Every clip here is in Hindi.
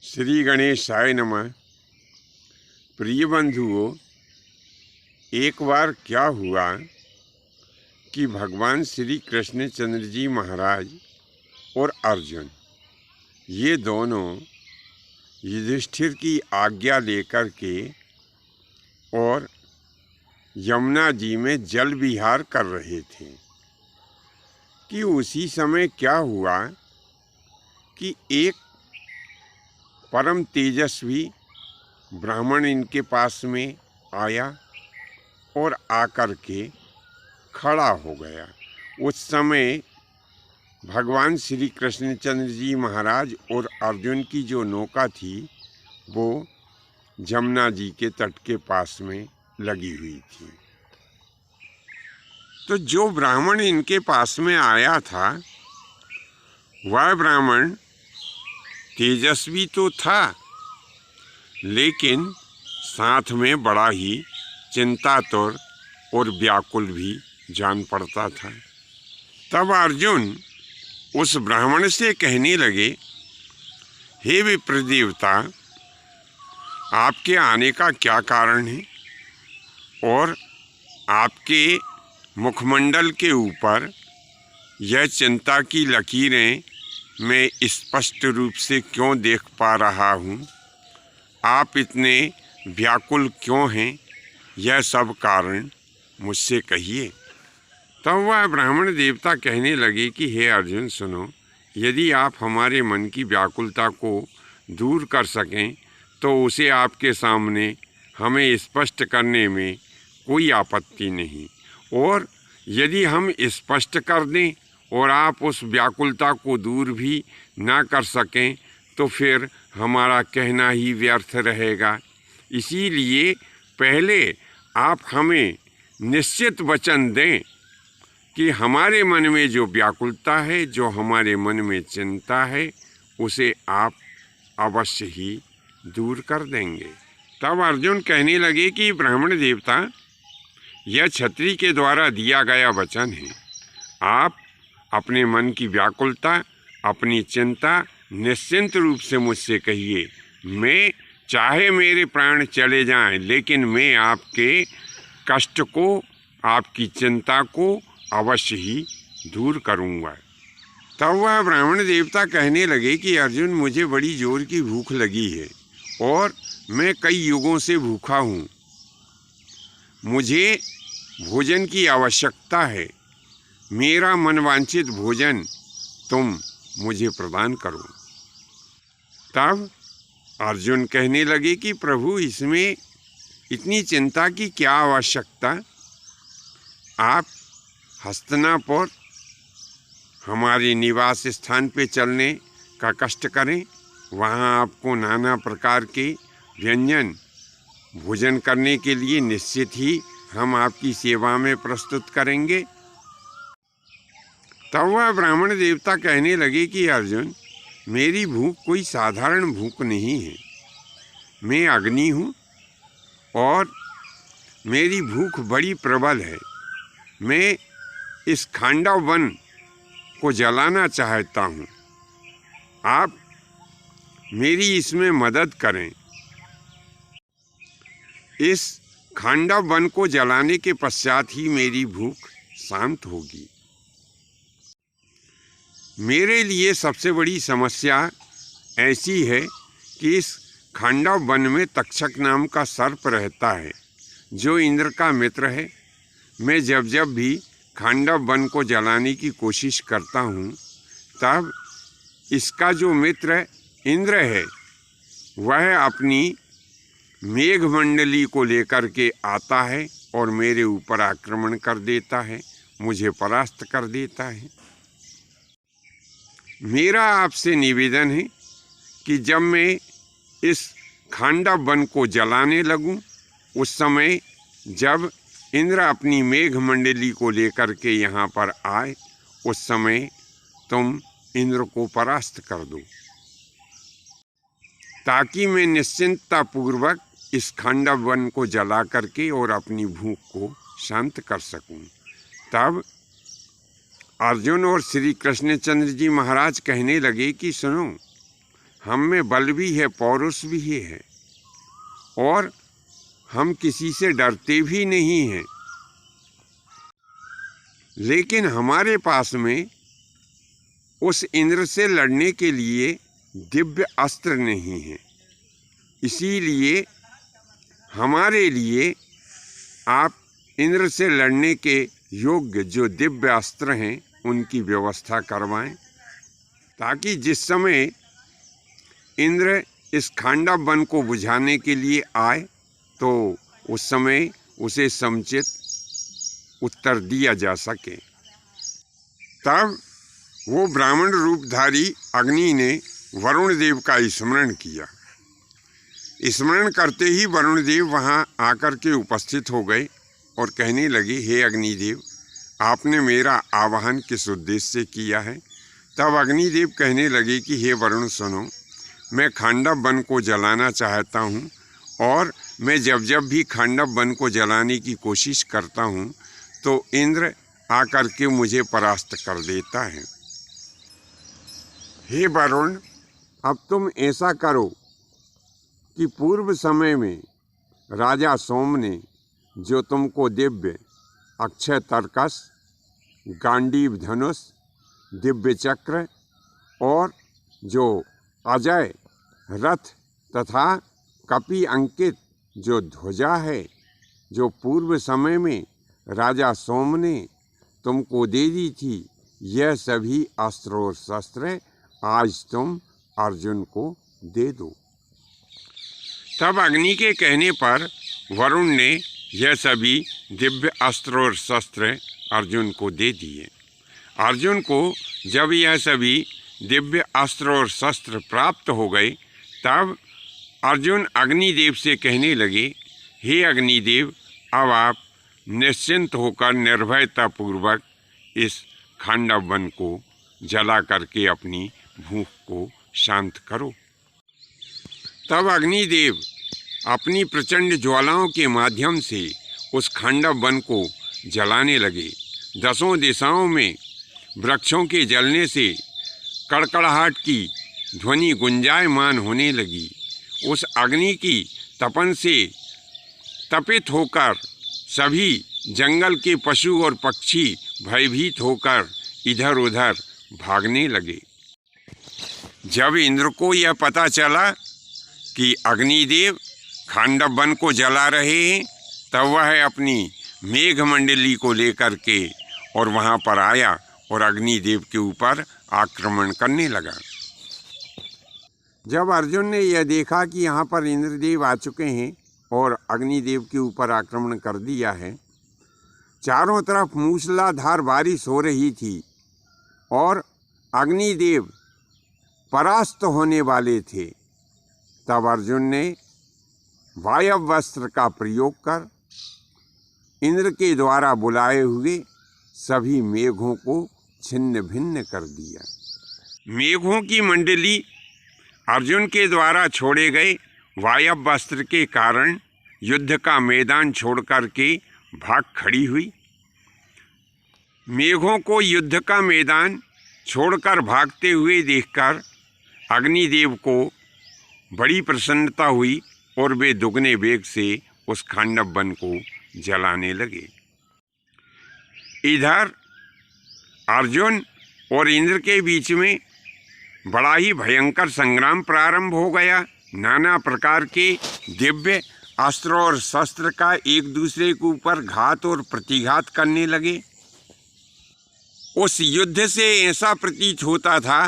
श्री गणेशाय नमः। प्रिय बंधुओं, एक बार क्या हुआ कि भगवान श्री कृष्ण चंद्र जी महाराज और अर्जुन ये दोनों युधिष्ठिर की आज्ञा लेकर के और यमुना जी में जल विहार कर रहे थे कि उसी समय क्या हुआ कि एक परम तेजस्वी ब्राह्मण इनके पास में आया और आकर के खड़ा हो गया। उस समय भगवान श्री कृष्णचंद्र जी महाराज और अर्जुन की जो नौका थी वो यमुना जी के तट के पास में लगी हुई थी। तो जो ब्राह्मण इनके पास में आया था वह ब्राह्मण तेजस्वी तो था, लेकिन साथ में बड़ा ही चिंतातुर और व्याकुल भी जान पड़ता था। तब अर्जुन उस ब्राह्मण से कहने लगे, हे विप्रदेवता, आपके आने का क्या कारण है और आपके मुखमंडल के ऊपर यह चिंता की लकीरें मैं स्पष्ट रूप से क्यों देख पा रहा हूँ? आप इतने व्याकुल क्यों हैं? यह सब कारण मुझसे कहिए। तब वह ब्राह्मण देवता कहने लगे कि हे अर्जुन सुनो, यदि आप हमारे मन की व्याकुलता को दूर कर सकें तो उसे आपके सामने हमें स्पष्ट करने में कोई आपत्ति नहीं, और यदि हम स्पष्ट कर दें और आप उस व्याकुलता को दूर भी ना कर सकें तो फिर हमारा कहना ही व्यर्थ रहेगा। इसीलिए पहले आप हमें निश्चित वचन दें कि हमारे मन में जो व्याकुलता है, जो हमारे मन में चिंता है, उसे आप अवश्य ही दूर कर देंगे। तब अर्जुन कहने लगे कि ब्राह्मण देवता, यह क्षत्रिय के द्वारा दिया गया वचन है। आप अपने मन की व्याकुलता, अपनी चिंता निश्चिंत रूप से मुझसे कहिए। मैं चाहे मेरे प्राण चले जाएं, लेकिन मैं आपके कष्ट को, आपकी चिंता को अवश्य ही दूर करूंगा। तब वह ब्राह्मण देवता कहने लगे कि अर्जुन, मुझे बड़ी जोर की भूख लगी है और मैं कई युगों से भूखा हूँ। मुझे भोजन की आवश्यकता है। मेरा मनवांछित भोजन तुम मुझे प्रदान करो। तब अर्जुन कहने लगे कि प्रभु, इसमें इतनी चिंता की क्या आवश्यकता? आप हस्तिनापुर हमारे निवास स्थान पे चलने का कष्ट करें। वहाँ आपको नाना प्रकार के व्यंजन भोजन करने के लिए निश्चित ही हम आपकी सेवा में प्रस्तुत करेंगे। तब वह ब्राह्मण देवता कहने लगे कि अर्जुन, मेरी भूख कोई साधारण भूख नहीं है। मैं अग्नि हूँ और मेरी भूख बड़ी प्रबल है। मैं इस खांडव वन को जलाना चाहता हूँ। आप मेरी इसमें मदद करें। इस खांडव वन को जलाने के पश्चात ही मेरी भूख शांत होगी। मेरे लिए सबसे बड़ी समस्या ऐसी है कि इस खांडव वन में तक्षक नाम का सर्प रहता है, जो इंद्र का मित्र है। मैं जब जब भी खांडव वन को जलाने की कोशिश करता हूँ, तब इसका जो मित्र इंद्र है वह अपनी मेघमंडली को लेकर के आता है और मेरे ऊपर आक्रमण कर देता है, मुझे परास्त कर देता है। मेरा आपसे निवेदन है कि जब मैं इस खांडव वन को जलाने लगूं, उस समय जब इंद्र अपनी मेघमंडली को लेकर के यहाँ पर आए, उस समय तुम इंद्र को परास्त कर दो, ताकि मैं निश्चिंततापूर्वक इस खांडव वन को जला करके और अपनी भूख को शांत कर सकूं। तब अर्जुन और श्री कृष्णचंद्र जी महाराज कहने लगे कि सुनो, हम में बल भी है, पौरुष भी है, और हम किसी से डरते भी नहीं हैं। लेकिन हमारे पास में उस इंद्र से लड़ने के लिए दिव्य अस्त्र नहीं है। इसीलिए हमारे लिए आप इंद्र से लड़ने के योग्य जो दिव्य अस्त्र हैं उनकी व्यवस्था करवाएं, ताकि जिस समय इंद्र इस खांडव वन को बुझाने के लिए आए तो उस समय उसे समुचित उत्तर दिया जा सके। तब वो ब्राह्मण रूपधारी अग्नि ने वरुण देव का स्मरण किया। स्मरण करते ही वरुण देव वहाँ आकर के उपस्थित हो गए और कहने लगे, हे अग्निदेव, आपने मेरा आवाहन किस उद्देश्य से किया है? तब अग्निदेव कहने लगे कि हे वरुण सुनो, मैं खांडव वन को जलाना चाहता हूँ, और मैं जब जब भी खांडव वन को जलाने की कोशिश करता हूँ तो इंद्र आकर के मुझे परास्त कर देता है। हे वरुण, अब तुम ऐसा करो कि पूर्व समय में राजा सोम ने जो तुमको दिव्य अक्षय तर्कस, गांडीव धनुष, दिव्य चक्र और जो अजय रथ तथा कपि अंकित जो ध्वजा है, जो पूर्व समय में राजा सोम ने तुमको दे दी थी, यह सभी अस्त्र और शस्त्र आज तुम अर्जुन को दे दो। तब अग्नि के कहने पर वरुण ने यह सभी दिव्य अस्त्र और शस्त्र अर्जुन को दे दिए। अर्जुन को जब यह सभी दिव्य अस्त्र और शस्त्र प्राप्त हो गए, तब अर्जुन अग्निदेव से कहने लगे, हे अग्निदेव, अब आप निश्चिंत होकर निर्भयतापूर्वक इस खांडव वन को जला करके अपनी भूख को शांत करो। तब अग्निदेव अपनी प्रचंड ज्वालाओं के माध्यम से उस खांडव वन को जलाने लगे। दसों दिशाओं में वृक्षों के जलने से कड़कड़ाहट की ध्वनि गुंजायमान होने लगी। उस अग्नि की तपन से तपित होकर सभी जंगल के पशु और पक्षी भयभीत होकर इधर उधर भागने लगे। जब इंद्र को यह पता चला कि अग्निदेव खांडव वन को जला रहे हैं, तब वह अपनी मेघमंडली को लेकर के और वहाँ पर आया और अग्निदेव के ऊपर आक्रमण करने लगा। जब अर्जुन ने यह देखा कि यहाँ पर इंद्रदेव आ चुके हैं और अग्निदेव के ऊपर आक्रमण कर दिया है, चारों तरफ मूसलाधार बारिश हो रही थी और अग्निदेव परास्त होने वाले थे, तब अर्जुन ने वायव्यास्त्र का प्रयोग कर इंद्र के द्वारा बुलाए हुए सभी मेघों को छिन्न भिन्न कर दिया। मेघों की मंडली अर्जुन के द्वारा छोड़े गए वायव्यास्त्र के कारण युद्ध का मैदान छोड़कर के भाग खड़ी हुई। मेघों को युद्ध का मैदान छोड़कर भागते हुए देखकर अग्निदेव को बड़ी प्रसन्नता हुई और वे दुगने वेग से उस खांडव वन को जलाने लगे। इधर अर्जुन और इंद्र के बीच में बड़ा ही भयंकर संग्राम प्रारंभ हो गया। नाना प्रकार के दिव्य अस्त्र और शस्त्र का एक दूसरे के ऊपर घात और प्रतिघात करने लगे। उस युद्ध से ऐसा प्रतीत होता था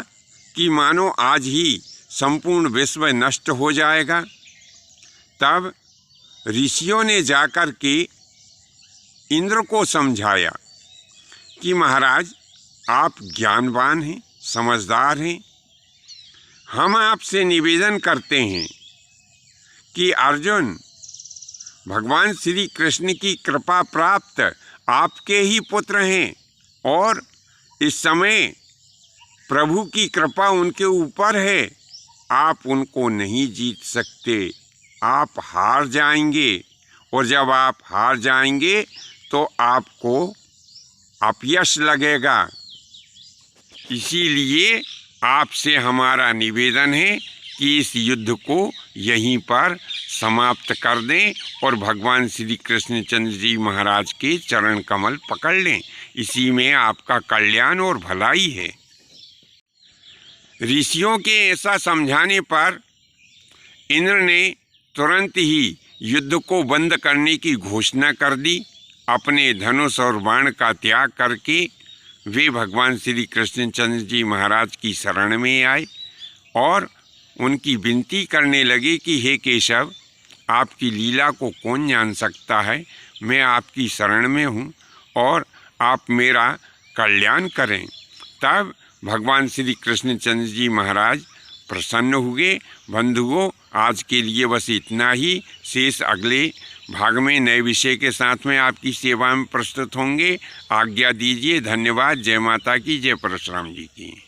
कि मानो आज ही संपूर्ण विश्व नष्ट हो जाएगा। तब ऋषियों ने जाकर के इंद्र को समझाया कि महाराज, आप ज्ञानवान हैं, समझदार हैं, हम आपसे निवेदन करते हैं कि अर्जुन भगवान श्री कृष्ण की कृपा प्राप्त आपके ही पुत्र हैं और इस समय प्रभु की कृपा उनके ऊपर है। आप उनको नहीं जीत सकते, आप हार जाएंगे, और जब आप हार जाएंगे तो आपको अपयश लगेगा। इसीलिए आपसे हमारा निवेदन है कि इस युद्ध को यहीं पर समाप्त कर दें और भगवान श्री कृष्णचंद्र जी महाराज के चरण कमल पकड़ लें। इसी में आपका कल्याण और भलाई है। ऋषियों के ऐसा समझाने पर इंद्र ने तुरंत ही युद्ध को बंद करने की घोषणा कर दी। अपने धनुष और बाण का त्याग करके वे भगवान श्री कृष्णचंद्र जी महाराज की शरण में आए और उनकी विनती करने लगे कि हे केशव, आपकी लीला को कौन जान सकता है। मैं आपकी शरण में हूँ और आप मेरा कल्याण करें। तब भगवान श्री कृष्णचंद्र जी महाराज प्रसन्न हुए। बंधुओं, आज के लिए बस इतना ही। शेष अगले भाग में नए विषय के साथ में आपकी सेवा में प्रस्तुत होंगे। आज्ञा दीजिए। धन्यवाद। जय माता की, जय परशुराम जी की।